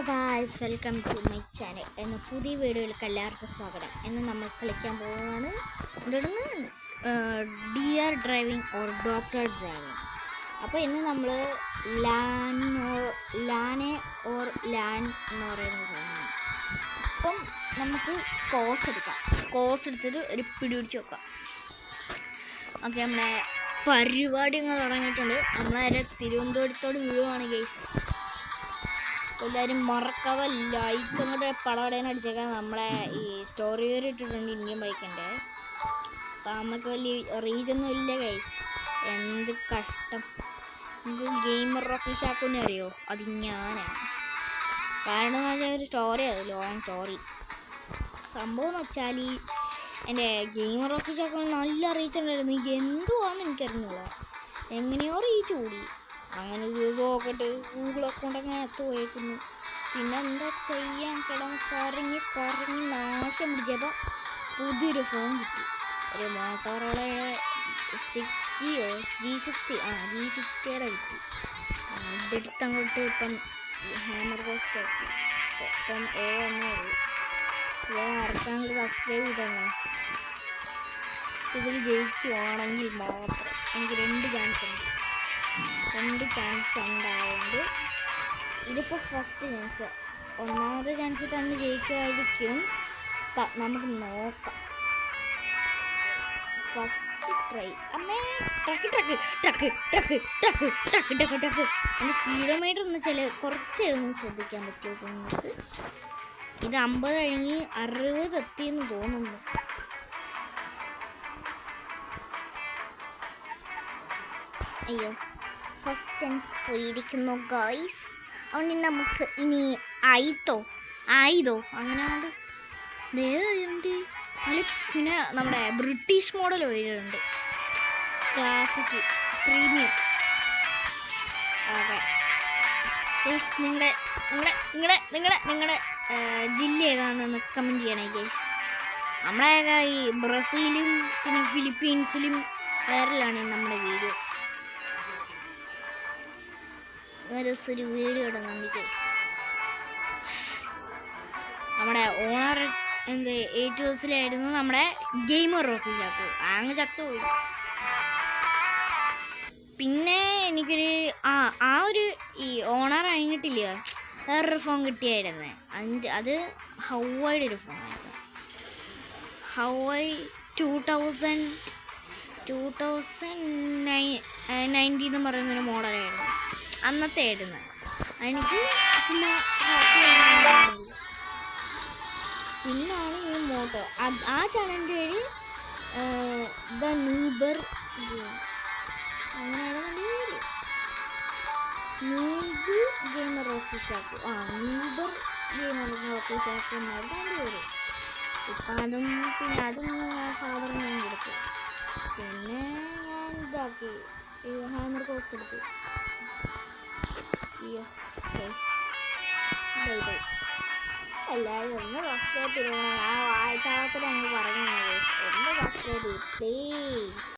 Guys, welcome to my channel. എന്ന പുതിയ വീഡിയോയിലേക്ക് എല്ലാവർക്കും സ്വാഗതം. ഇന്ന് നമ്മൾ കളിക്കാൻ പോകുന്നതാണ് dear driving or doctor driving. അപ്പോൾ ഇന്ന് നമ്മൾ ലാനെ ഓർ ലാൻ എന്ന് പറയുന്ന സാധനമാണ്. അപ്പം നമുക്ക് കോഴ്സ് എടുത്തിട്ട് ഒരു പിടി പിടിച്ച് വെക്കാം. ഓക്കെ, നമ്മളെ പരിപാടി ഇങ്ങനെ തുടങ്ങിയിട്ടുണ്ട്. നമ്മളെ തിരുവനന്തപുരത്തോട് വീഴുവാണ് ഗൈസ്. എല്ലാവരും മറക്കാതെ ലൈക്ക് അങ്ങോട്ട് പടപടേനെ അടിച്ചേക്കാൻ. നമ്മളെ ഈ സ്റ്റോറി ഇട്ടിട്ടുണ്ട് ഇന്ത്യൻ ബൈക്കിൻ്റെ. അപ്പം നമുക്ക് വലിയ റീച്ചൊന്നും ഇല്ല ഗൈസ്. എന്ത് കഷ്ടം. നമുക്ക് ഗെയിമർ റോക്കി ഷാക്കുവിനെ അറിയോ? അത് ഞാനാണ്. കാരണം എന്ന് വെച്ചാൽ ഒരു സ്റ്റോറി, അത് ലോങ് സ്റ്റോറി. സംഭവം എന്ന് വെച്ചാൽ എൻ്റെ ഗെയിമർ റോക്കി ഷാക്കുവിന് നല്ല റീച്ച് ഉണ്ടായിരുന്നു. എന്തുവാണെന്ന് എനിക്കറിഞ്ഞൂടാ, എങ്ങനെയോ റീച്ച് കൂടി. അങ്ങനെ നോക്കട്ട് ഗൂഗിൾ അക്കൗണ്ട് അങ്ങനെ പോയേക്കുന്നു. പിന്നെ എന്താ ചെയ്യാൻ, കറങ്ങി നാശം പിടിച്ചപ്പോൾ പുതിയൊരു ഫോൺ കിട്ടി. ഒരു മോട്ടോറോളയുടെ G60 കിട്ടി. അതെടുത്തങ്ങോട്ട് ഇപ്പം ഹാമർ കോസ്റ്റ് ഇപ്പം ആർക്കാണെങ്കിൽ സബ്സ്ക്രൈബ് ചെയ്തോ. ഇതിൽ ജയിക്കുവാണെങ്കിൽ മാത്രം എനിക്ക് 2 ചാൻസ് ഉണ്ടായതുകൊണ്ട് ഇതിപ്പോൾ ഫസ്റ്റ് ചാൻസ്. ഒന്നാമത്തെ ചാൻസ് തന്നെ ജയിക്കുമായിരിക്കും. നമുക്ക് നോക്കാം. First try. അമ്മേ ട്രക്ക്. എൻ്റെ സ്പീഡോമീറ്റർ ഒന്ന് കുറച്ചായിരുന്നു ശ്രദ്ധിക്കാൻ പറ്റുമോ നിങ്ങൾക്ക്? ഇത് 50 കഴിഞ്ഞ് 60 എത്തിയെന്ന് തോന്നുന്നു. അയ്യോ, ഫസ്റ്റ് ചാൻസ് പോയിരിക്കുന്നു ഗൈസ്. അതുകൊണ്ട് നമുക്ക് ഇനി ആയിതോ അങ്ങനെ കൊണ്ട് നേരുണ്ട്. അതിൽ പിന്നെ നമ്മുടെ ബ്രിട്ടീഷ് മോഡൽ വരുന്നുണ്ട്, ക്ലാസിക് പ്രീമിയം. ഓക്കെ, നിങ്ങളുടെ ജില്ല ഏതാണെന്ന് കമൻറ്റ് ചെയ്യണേ ഗൈസ്. നമ്മളെ ഈ ബ്രസീലും പിന്നെ ഫിലിപ്പീൻസിലും വൈറലാണ് നമ്മുടെ വീഡിയോസ്. ഒരു വീഡിയോ ഇടുന്നുണ്ട് ഗൈസ്. നമ്മുടെ ഓണർ ഏറ്റവും നമ്മുടെ ഗെയിമർ റോക്കി ചാക്കു അങ്ങ് ചത്തുപോയി. പിന്നെ എനിക്കൊരു ഈ ഓണർ കഴിഞ്ഞിട്ടില്ല, വേറൊരു ഫോൺ കിട്ടിയായിരുന്നു. അത് ഹൗവൈയുടെ ഒരു ഫോണായിരുന്നു. ഹൗവൈ 2019 എന്ന് പറയുന്നൊരു മോഡലായിരുന്നു അന്നത്തെ ആയിരുന്നു. എനിക്ക് പിന്നാണ് ഈ മോട്ടോ. ആ ചാനലിൻ്റെ പേര് ദ നൂബർ അങ്ങനെയാണ് പേര്. Noob gamer of shack. Nupur gamer of shack എന്നായിരുന്നു അതിൻ്റെ പേര്. ഇപ്പം അതും ഫാദർ ഞാൻ കൊടുത്തു. പിന്നെ ഞാൻ ഇതാക്കി ഹാമർ കോസ്റ്റ് എടുത്തു. എല്ലാവരും ഒന്ന് സബ്സ്ക്രൈബ് ചെയ്യണം. ആ വായ്ത്താളത്തിൽ അങ്ങ് പറഞ്ഞു, ഒന്ന് സബ്സ്ക്രൈബ് ചെയ്യും പ്ലീസ്.